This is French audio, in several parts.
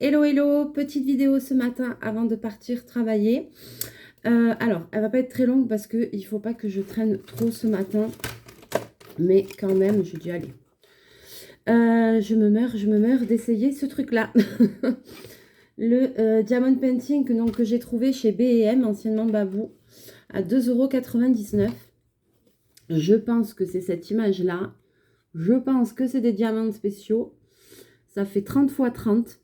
Hello, hello, petite vidéo ce matin avant de partir travailler. Alors, elle va pas être très longue parce qu'il ne faut pas que je traîne trop ce matin. Mais quand même, je dis allez. Je me meurs d'essayer ce truc-là. Le Diamond Painting que j'ai trouvé chez B&M, anciennement Babou, à 2,99 €. Je pense que c'est cette image-là. Je pense que c'est des diamants spéciaux. Ça fait 30 x 30.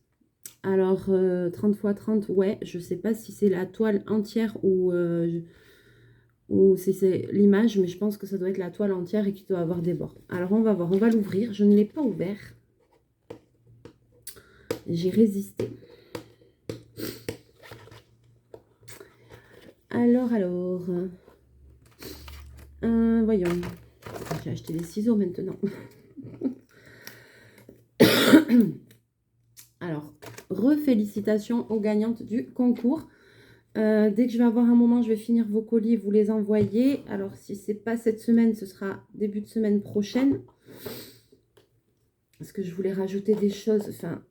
Alors, 30 x 30, ouais, je sais pas si c'est la toile entière ou si c'est l'image, mais je pense que ça doit être la toile entière et qu'il doit avoir des bords. Alors, on va voir, on va l'ouvrir. Je ne l'ai pas ouvert. J'ai résisté. Alors, voyons. J'ai acheté des ciseaux maintenant. Alors, félicitations aux gagnantes du concours. Dès que je vais avoir un moment, je vais finir vos colis et vous les envoyer. Alors, si ce n'est pas cette semaine, ce sera début de semaine prochaine. Parce que je voulais rajouter des choses. Enfin,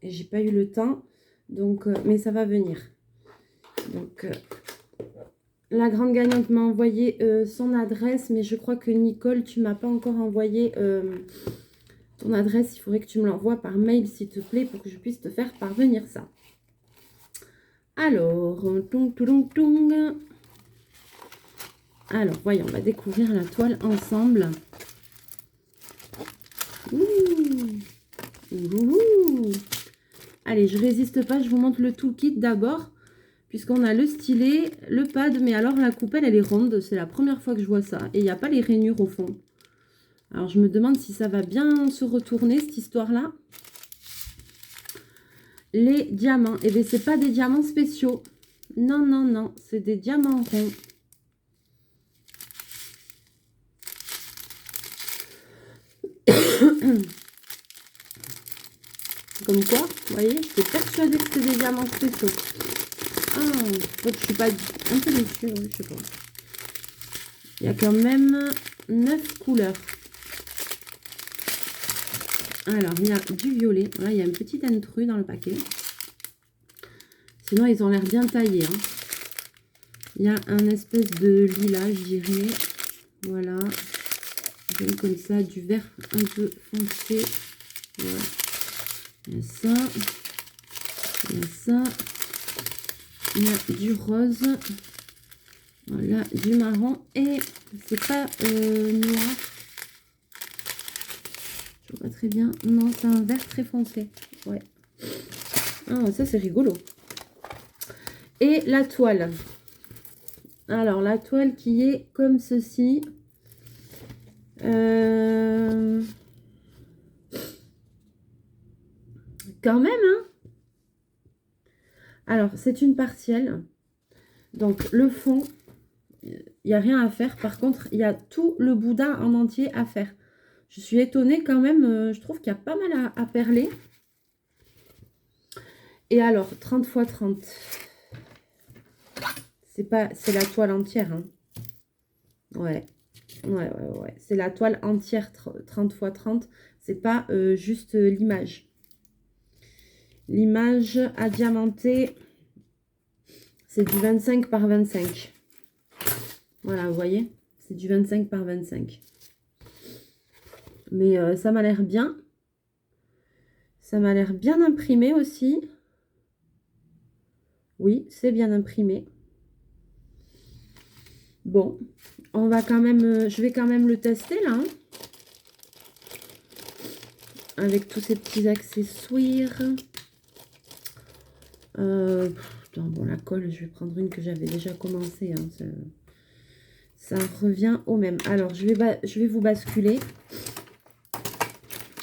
et j'ai pas eu le temps. Donc, mais ça va venir. Donc, la grande gagnante m'a envoyé son adresse. Mais je crois que Nicole, tu m'as pas encore envoyé ton adresse. Il faudrait que tu me l'envoies par mail, s'il te plaît, pour que je puisse te faire parvenir ça. Alors, alors, voyons, on va découvrir la toile ensemble. Allez, je résiste pas, je vous montre le toolkit d'abord, puisqu'on a le stylet, le pad, mais alors la coupelle, elle est ronde. C'est la première fois que je vois ça. Et il n'y a pas les rainures au fond. Alors, je me demande si ça va bien se retourner, cette histoire-là. Les diamants. Eh bien, c'est pas des diamants spéciaux. Non, non, non. C'est des diamants ronds. Comme quoi, vous voyez, j'étais persuadée que c'était des diamants spéciaux. Ah, donc je suis pas un peu déçue, oui, je sais pas. Il y a quand même 9 couleurs. Alors, il y a du violet. Là, il y a un petit intrus dans le paquet. Sinon, ils ont l'air bien taillés. Hein. Il y a un espèce de lilas, je dirais. Voilà. Comme ça, du vert un peu foncé. Voilà. Il y a ça. Il y a ça. Il y a du rose. Voilà, du marron. Et c'est pas noir. Je vois pas très bien. Non, c'est un vert très foncé. Ouais. Ah, ça, c'est rigolo. Et la toile. Alors, la toile qui est comme ceci. Quand même, hein. Alors, c'est une partielle. Donc, le fond, il n'y a rien à faire. Par contre, il y a tout le boudin en entier à faire. Je suis étonnée quand même. Je trouve qu'il y a pas mal à perler. Et alors, 30 x 30. C'est la toile entière. Hein. Ouais. Ouais. C'est la toile entière 30 x 30. C'est pas juste l'image. L'image à diamanter, c'est du 25 par 25. Voilà, vous voyez, c'est du 25 par 25. Mais ça m'a l'air bien. Ça m'a l'air bien imprimé aussi. Oui, c'est bien imprimé. Bon, on va quand même, je vais quand même le tester là. Hein, avec tous ces petits accessoires. Bon, la colle, je vais prendre une que j'avais déjà commencé. Hein, ça revient au même. Alors, je vais vous basculer.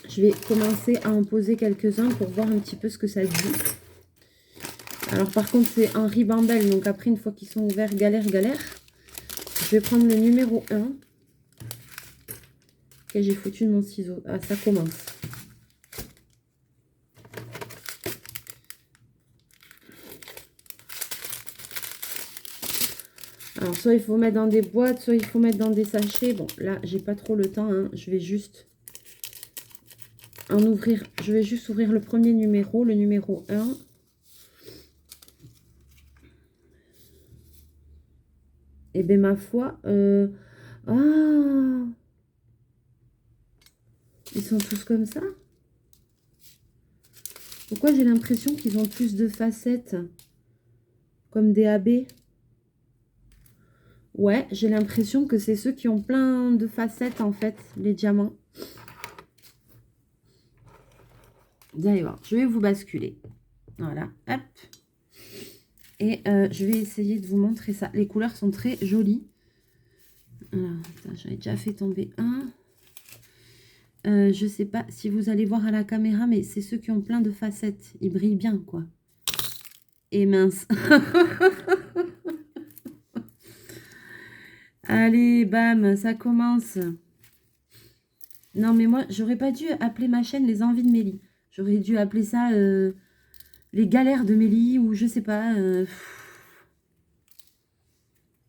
Je vais commencer à en poser quelques-uns pour voir un petit peu ce que ça dit. Alors, par contre, c'est en ribambelle. Donc, après, une fois qu'ils sont ouverts, galère. Je vais prendre le numéro 1. Ok, j'ai foutu de mon ciseau. Ah, ça commence. Alors, soit il faut mettre dans des boîtes, soit il faut mettre dans des sachets. Bon, là, j'ai pas trop le temps. Hein. Je vais juste en ouvrir. Je vais juste ouvrir le premier numéro, le numéro 1. Et bien, ma foi... Ah, ils sont tous comme ça? Pourquoi j'ai l'impression qu'ils ont plus de facettes? Comme des AB? Ouais, j'ai l'impression que c'est ceux qui ont plein de facettes, en fait, les diamants. Vous allez voir, je vais vous basculer. Voilà, hop. Et je vais essayer de vous montrer ça. Les couleurs sont très jolies. Alors, j'avais déjà fait tomber un. Je sais pas si vous allez voir à la caméra, mais c'est ceux qui ont plein de facettes. Ils brillent bien, quoi. Et mince. Allez, bam, ça commence. Non, mais moi, j'aurais pas dû appeler ma chaîne Les Envies de Mélie. J'aurais dû appeler ça Les Galères de Mélie ou je sais pas.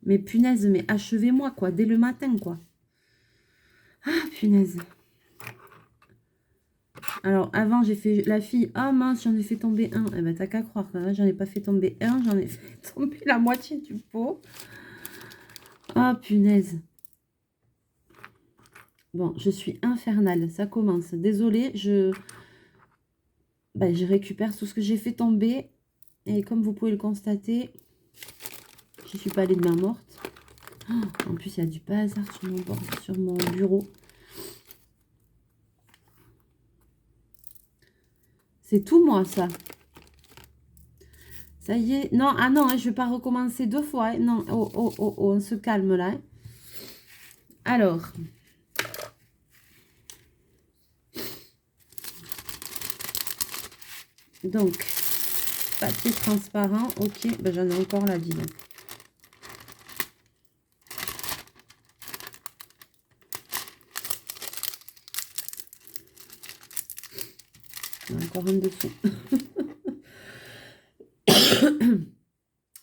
Mais punaise, mais achevez-moi, quoi, dès le matin, quoi. Ah, punaise. Alors, avant, j'ai fait la fille. Ah, mince, j'en ai fait tomber un. Eh ben, t'as qu'à croire. J'en ai pas fait tomber un, j'en ai fait tomber la moitié du pot. Ah, punaise. Bon, je suis infernale. Ça commence. Désolée, je récupère tout ce que j'ai fait tomber. Et comme vous pouvez le constater, je suis pas allée de main morte. Oh, en plus, il y a du bazar sur mon bureau. C'est tout moi, ça. Ça y est. Non, ah non, hein, je ne vais pas recommencer 2 fois. Hein. Non, oh, oh, oh, oh, on se calme là. Hein. Alors. Donc, papier transparent. Ok, ben, j'en ai encore la ville. Encore un dessous.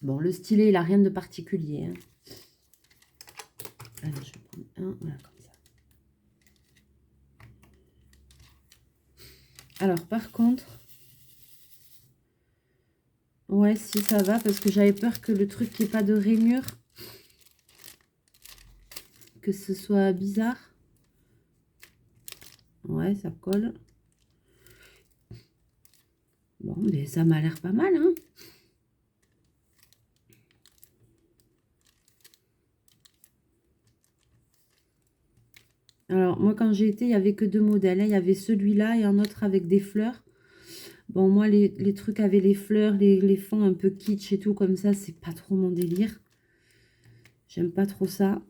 Bon, le stylet, il n'a rien de particulier. Hein. Alors, je vais prendre un, voilà, comme ça. Alors, par contre, ouais, si ça va, parce que j'avais peur que le truc qui n'ait pas de rainure, que ce soit bizarre. Ouais, ça colle. Bon, mais ça m'a l'air pas mal, hein. Alors, moi, quand j'ai été, il n'y avait que 2 modèles. Hein. Il y avait celui-là et un autre avec des fleurs. Bon, moi, les trucs avec les fleurs, les fonds un peu kitsch et tout comme ça, c'est pas trop mon délire. J'aime pas trop ça.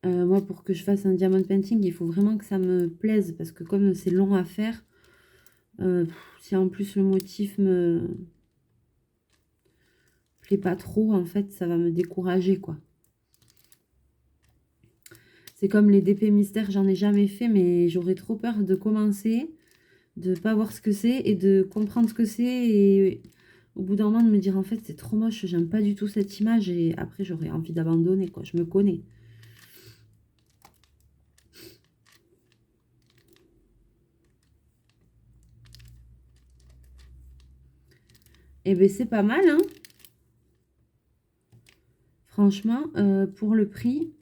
Moi, pour que je fasse un diamond painting, il faut vraiment que ça me plaise. Parce que comme c'est long à faire, si en plus le motif me plaît pas trop, en fait, ça va me décourager, quoi. C'est comme les DP mystères, j'en ai jamais fait, mais j'aurais trop peur de commencer, de pas voir ce que c'est et de comprendre ce que c'est. Et au bout d'un moment, de me dire, en fait, c'est trop moche, j'aime pas du tout cette image. Et après, j'aurais envie d'abandonner, quoi. Je me connais. Et bien, c'est pas mal, hein. Franchement, pour le prix,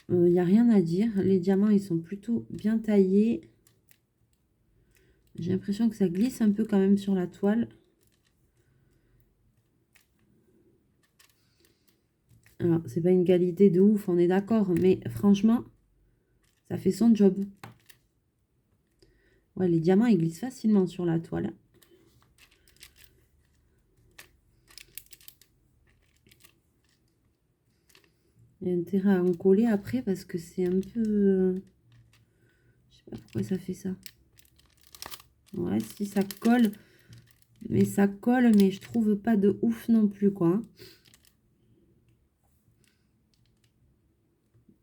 il n'y a rien à dire. Les diamants, ils sont plutôt bien taillés. J'ai l'impression que ça glisse un peu quand même sur la toile. Alors, c'est pas une qualité de ouf, on est d'accord. Mais franchement, ça fait son job. Ouais, les diamants, ils glissent facilement sur la toile. Il y a intérêt à en coller après parce que c'est un peu... Je sais pas pourquoi ça fait ça. Ouais, si ça colle. Mais ça colle, mais je trouve pas de ouf non plus, quoi.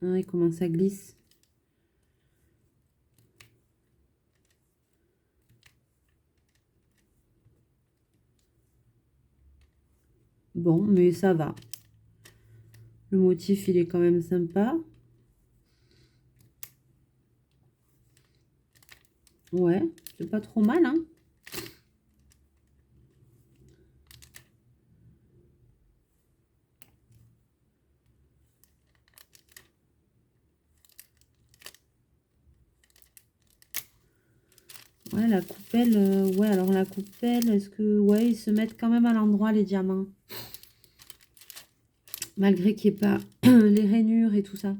Ouais, comment ça glisse. Bon, mais ça va. Le motif, il est quand même sympa. Ouais, c'est pas trop mal, hein. Ouais, la coupelle, ouais, alors la coupelle, est-ce que, ouais, ils se mettent quand même à l'endroit, les diamants. Malgré qu'il n'y ait pas les rainures et tout ça.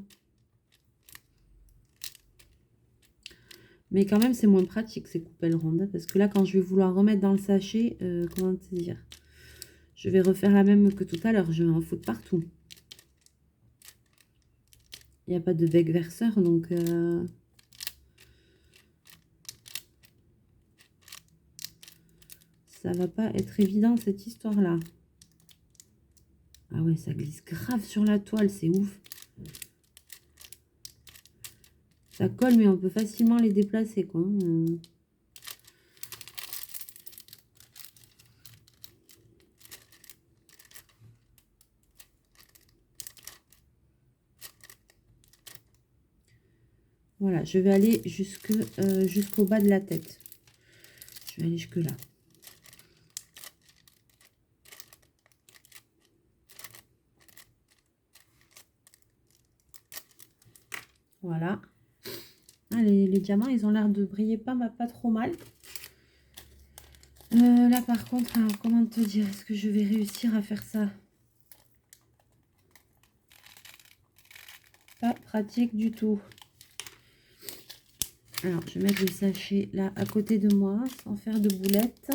Mais quand même, c'est moins pratique, ces coupelles rondes. Parce que là, quand je vais vouloir remettre dans le sachet, comment te dire, je vais refaire la même que tout à l'heure. Je vais en foutre partout. Il n'y a pas de bec verseur, donc... ça va pas être évident, cette histoire-là. Ah ouais, ça glisse grave sur la toile, c'est ouf. Ça colle, mais on peut facilement les déplacer, quoi. Voilà, je vais aller jusqu'au bas de la tête. Je vais aller jusque là. Voilà. Ah, les diamants, ils ont l'air de briller pas trop mal. Là, par contre, alors, comment te dire, est-ce que je vais réussir à faire ça? Pas pratique du tout. Alors, je vais mettre le sachet là à côté de moi, sans faire de boulettes.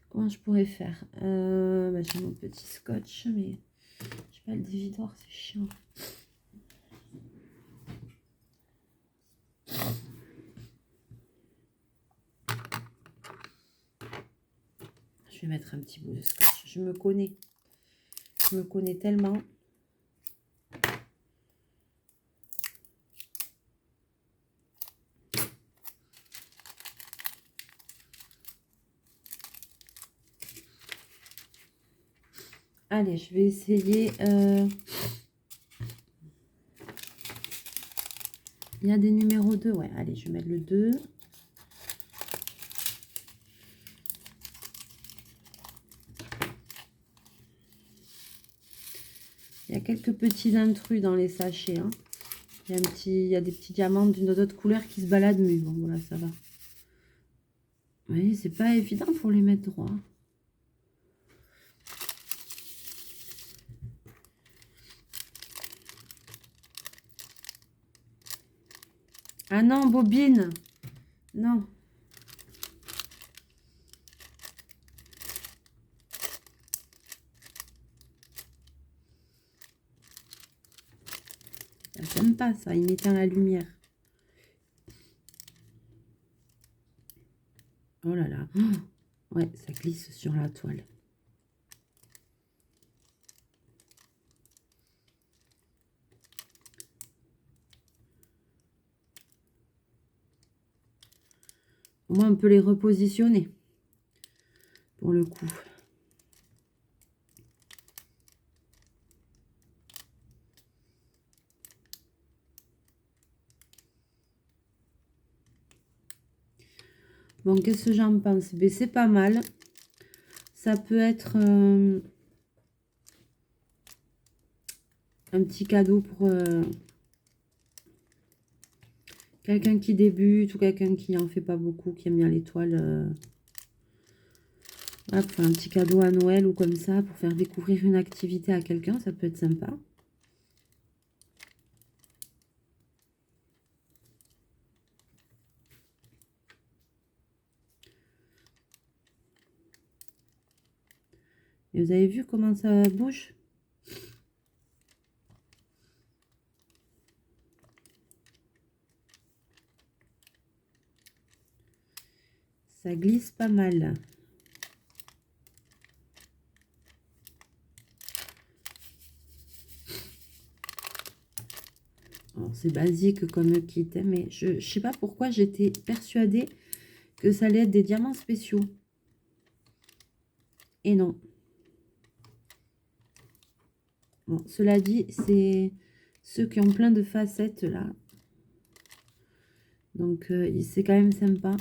Comment je pourrais faire? Bah, j'ai mon petit scotch, mais je sais pas, le dévidoir, c'est chiant. Je vais mettre un petit bout de scotch. Je me connais. Je me connais tellement. Allez, je vais essayer. Il y a des numéros 2. Ouais, allez, je vais mettre le 2. Il y a quelques petits intrus dans les sachets. Hein. Il y a des petits diamants d'une autre couleur qui se baladent, mais bon, voilà, ça va. Oui, c'est pas évident pour les mettre droit. Ah non, bobine. Non. J'aime pas ça, il m'éteint la lumière. Oh là là. Oh, ouais, ça glisse sur la toile. Au moins, on peut les repositionner. Pour le coup. Bon, qu'est-ce que j'en pense? Ben, c'est pas mal. Ça peut être un petit cadeau pour quelqu'un qui débute ou quelqu'un qui en fait pas beaucoup, qui aime bien les toiles. Voilà, pour faire un petit cadeau à Noël ou comme ça, pour faire découvrir une activité à quelqu'un, ça peut être sympa. Et vous avez vu comment ça bouge? Ça glisse pas mal. C'est basique comme kit, hein, mais je ne sais pas pourquoi j'étais persuadée que ça allait être des diamants spéciaux. Et non. Bon, cela dit, c'est ceux qui ont plein de facettes là. Donc, c'est quand même sympa.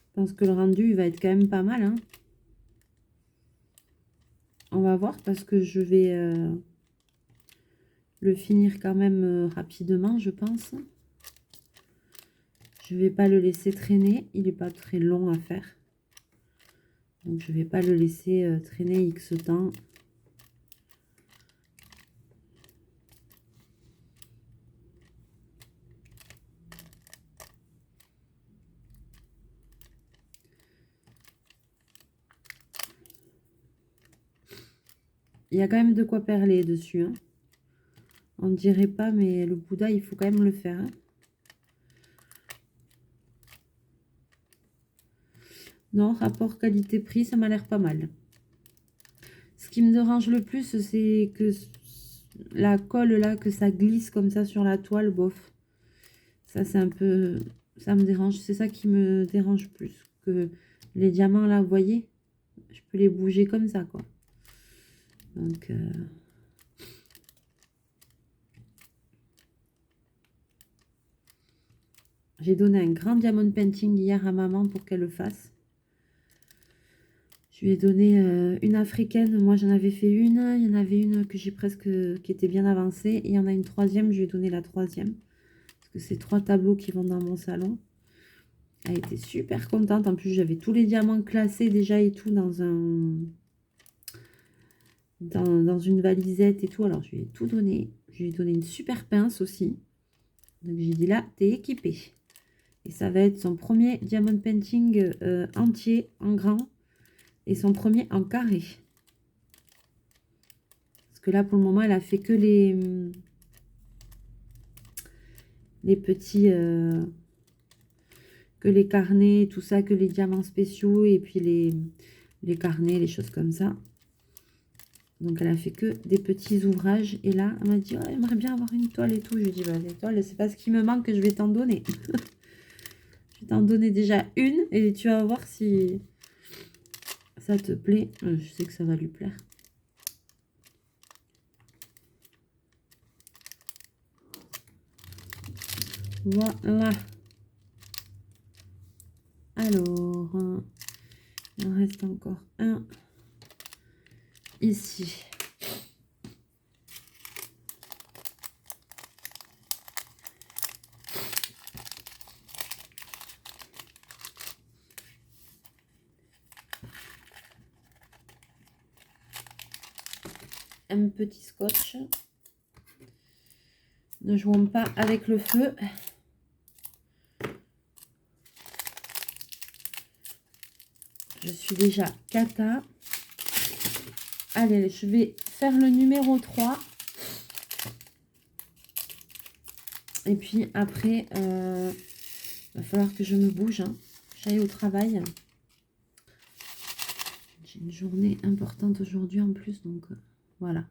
Je pense que le rendu, il va être quand même pas mal, hein. On va voir parce que je vais le finir quand même rapidement, je pense. Je vais pas le laisser traîner. Il n'est pas très long à faire. Donc, je vais pas le laisser traîner X temps. Il y a quand même de quoi perler dessus, hein. On ne dirait pas, mais le Bouddha, il faut quand même le faire, hein. Non, rapport qualité-prix, ça m'a l'air pas mal. Ce qui me dérange le plus, c'est que la colle là, que ça glisse comme ça sur la toile, bof. Ça, c'est un peu... Ça me dérange. C'est ça qui me dérange plus. Que les diamants là, vous voyez, je peux les bouger comme ça, quoi. Donc... J'ai donné un grand diamond painting hier à maman pour qu'elle le fasse. Je lui ai donné une africaine. Moi, j'en avais fait une. Il y en avait une que j'ai presque... qui était bien avancée. Et il y en a une troisième. Je lui ai donné la troisième. Parce que c'est 3 tableaux qui vont dans mon salon. Elle était super contente. En plus, j'avais tous les diamants classés déjà et tout dans un... Dans une valisette et tout. Alors, je lui ai tout donné. Je lui ai donné une super pince aussi. Donc, j'ai dit là, t'es équipée. Et ça va être son premier diamond painting entier en grand. Et son premier en carré. Parce que là, pour le moment, elle a fait que les petits... que les carnets, tout ça, que les diamants spéciaux. Et puis les carnets, les choses comme ça. Donc, elle a fait que des petits ouvrages. Et là, elle m'a dit, oh, j'aimerais bien avoir une toile et tout. Je lui ai dit, bah, les toiles, c'est pas ce qui me manque que je vais t'en donner. Je vais t'en donner déjà une. Et tu vas voir si ça te plaît. Je sais que ça va lui plaire. Voilà. Alors, il en reste encore un ici. Un petit scotch. Ne jouons pas avec le feu. Je suis déjà cata. Allez, je vais faire le numéro 3. Et puis après, va falloir que je me bouge, hein. J'aille au travail. J'ai une journée importante aujourd'hui en plus, donc voilà.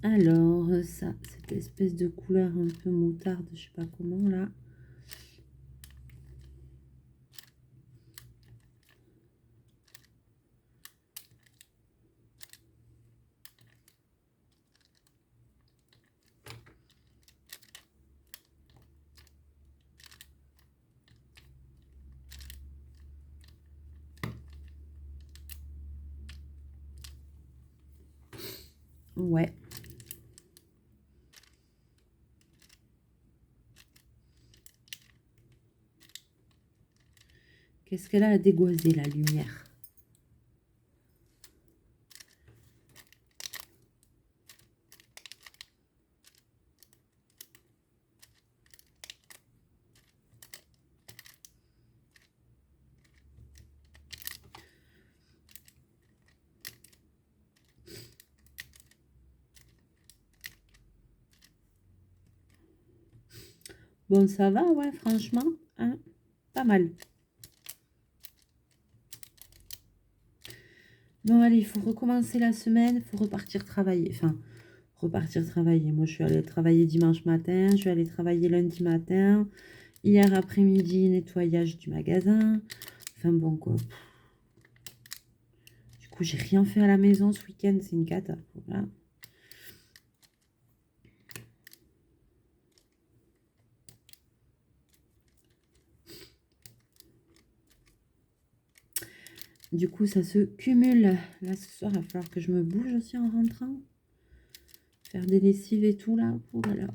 Alors, ça, cette espèce de couleur un peu moutarde, je sais pas comment là. Ouais. Qu'est-ce qu'elle a à dégoiser, la lumière? Bon, ça va, ouais, franchement, hein, pas mal. Bon, allez, il faut recommencer la semaine, il faut repartir travailler. Enfin, repartir travailler. Moi, je suis allée travailler dimanche matin, je suis allée travailler lundi matin. Hier après-midi, nettoyage du magasin. Enfin, bon, quoi. Du coup, j'ai rien fait à la maison ce week-end, c'est une cata. Voilà. Du coup, ça se cumule. Là, ce soir, il va falloir que je me bouge aussi en rentrant. Faire des lessives et tout, là. Oh là là.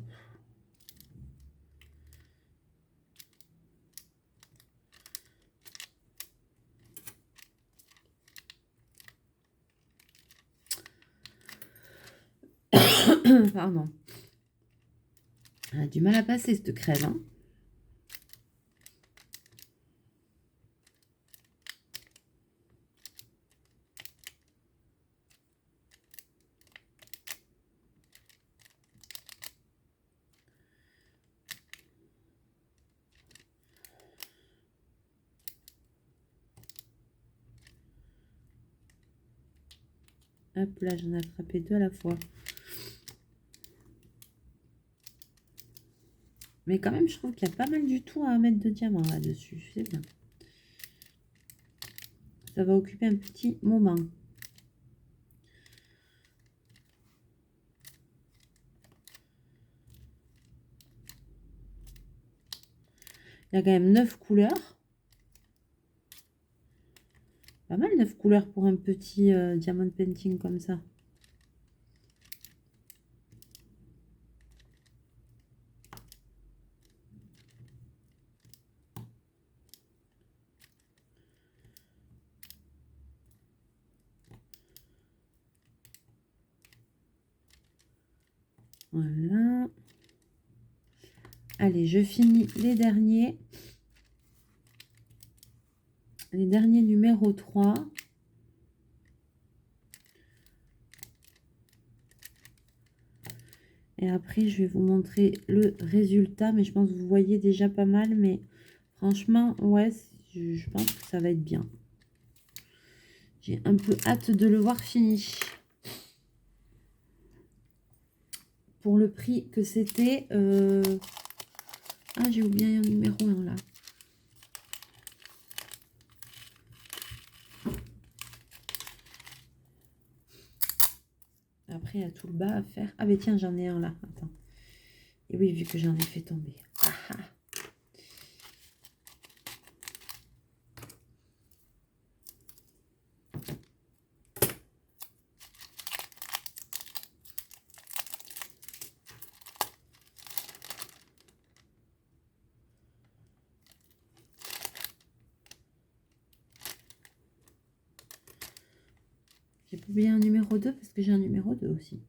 Pardon. Elle a du mal à passer, cette crève, hein. Hop, là, j'en ai attrapé 2 à la fois. Mais quand même, je trouve qu'il y a pas mal du tout à mettre de diamants là-dessus. C'est bien. Ça va occuper un petit moment. Il y a quand même 9 couleurs. Pas mal 9 couleurs pour un petit diamond painting comme ça. Voilà. Allez, je finis les derniers. Les derniers numéros 3. Et après, je vais vous montrer le résultat. Mais je pense que vous voyez déjà pas mal. Mais franchement, ouais, je pense que ça va être bien. J'ai un peu hâte de le voir fini. Pour le prix que c'était... Ah, j'ai oublié un numéro 1 là. Après, il y a tout le bas à faire. Ah, mais tiens, j'en ai un là. Attends. Et oui, vu que j'en ai fait tomber. Ah, ah. J'ai pas oublié un numéro 2 parce que j'ai un numéro 2 aussi.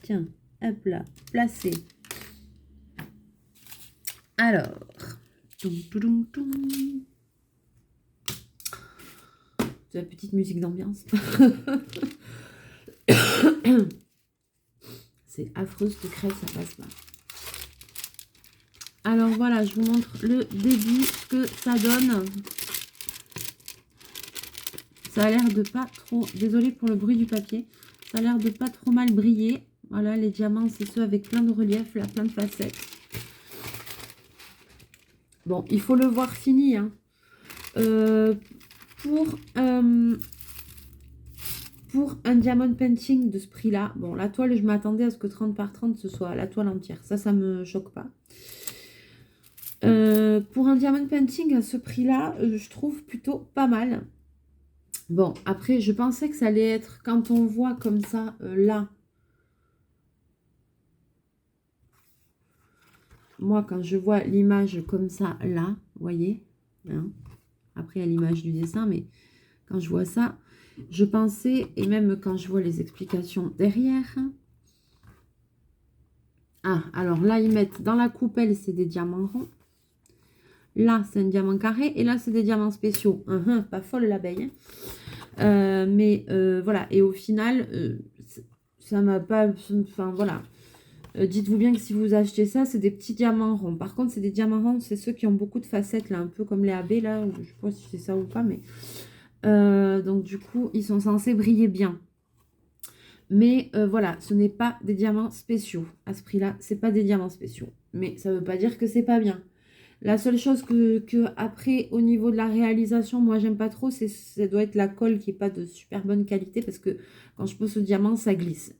Tiens, hop là, placé. Alors, c'est la petite musique d'ambiance. C'est affreux cette crêpe, ça passe pas. Alors voilà, je vous montre le début, ce que ça donne. Ça a l'air de pas trop... Désolée pour le bruit du papier. Ça a l'air de pas trop mal briller. Voilà, les diamants, c'est ceux avec plein de relief, là, plein de facettes. Bon, il faut le voir fini. Hein. Pour un diamond painting de ce prix-là, bon, la toile, je m'attendais à ce que 30 par 30, ce soit la toile entière. Ça me choque pas. Pour un diamond painting à ce prix-là, je trouve plutôt pas mal. Bon, après, je pensais que ça allait être, quand on voit comme ça, là. Moi, quand je vois l'image comme ça, là, vous voyez, hein, après, il y a l'image du dessin, mais quand je vois ça, je pensais, et même quand je vois les explications derrière... Ah, alors là, ils mettent dans la coupelle, c'est des diamants ronds. Là, c'est un diamant carré. Et là, c'est des diamants spéciaux. Pas folle l'abeille. Mais voilà. Et au final, ça m'a pas... Enfin, voilà. Dites-vous bien que si vous achetez ça, c'est des petits diamants ronds. Par contre, c'est des diamants ronds, c'est ceux qui ont beaucoup de facettes, là, un peu comme les AB, là. Je ne sais pas si c'est ça ou pas, mais... donc, du coup, ils sont censés briller bien. Mais voilà, ce n'est pas des diamants spéciaux. À ce prix-là, c'est pas des diamants spéciaux. Mais ça ne veut pas dire que c'est pas bien. La seule chose que après, au niveau de la réalisation, moi, j'aime pas trop, ça doit être la colle qui n'est pas de super bonne qualité parce que quand je pose ce diamant, ça glisse.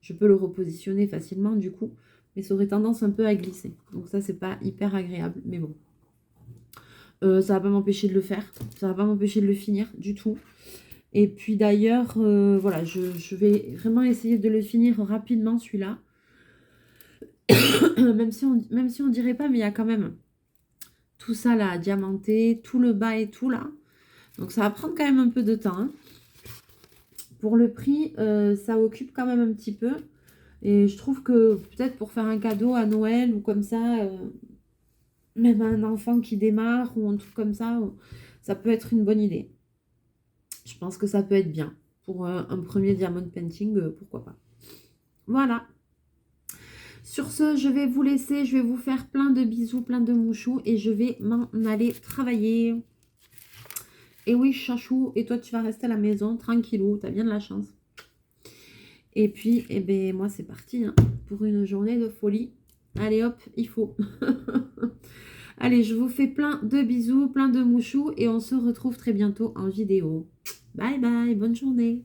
Je peux le repositionner facilement, du coup, mais ça aurait tendance un peu à glisser. Donc ça, c'est pas hyper agréable, mais bon. Ça va pas m'empêcher de le faire. Ça va pas m'empêcher de le finir du tout. Et puis d'ailleurs, voilà, je vais vraiment essayer de le finir rapidement, celui-là. même si on dirait pas, mais il y a quand même tout ça là, diamanté, tout le bas et tout là. Donc ça va prendre quand même un peu de temps. Hein. Pour le prix, ça occupe quand même un petit peu. Et je trouve que peut-être pour faire un cadeau à Noël ou comme ça, même à un enfant qui démarre ou un truc comme ça peut être une bonne idée. Je pense que ça peut être bien. Pour un premier diamond painting, pourquoi pas. Voilà. Sur ce, je vais vous laisser. Je vais vous faire plein de bisous, plein de mouchous. Et je vais m'en aller travailler. Et oui, chachou. Et toi, tu vas rester à la maison, tranquillou. T'as bien de la chance. Et puis, eh ben, moi, c'est parti. Hein, pour une journée de folie. Allez, hop, il faut. Allez, je vous fais plein de bisous, plein de mouchous. Et on se retrouve très bientôt en vidéo. Bye bye, bonne journée.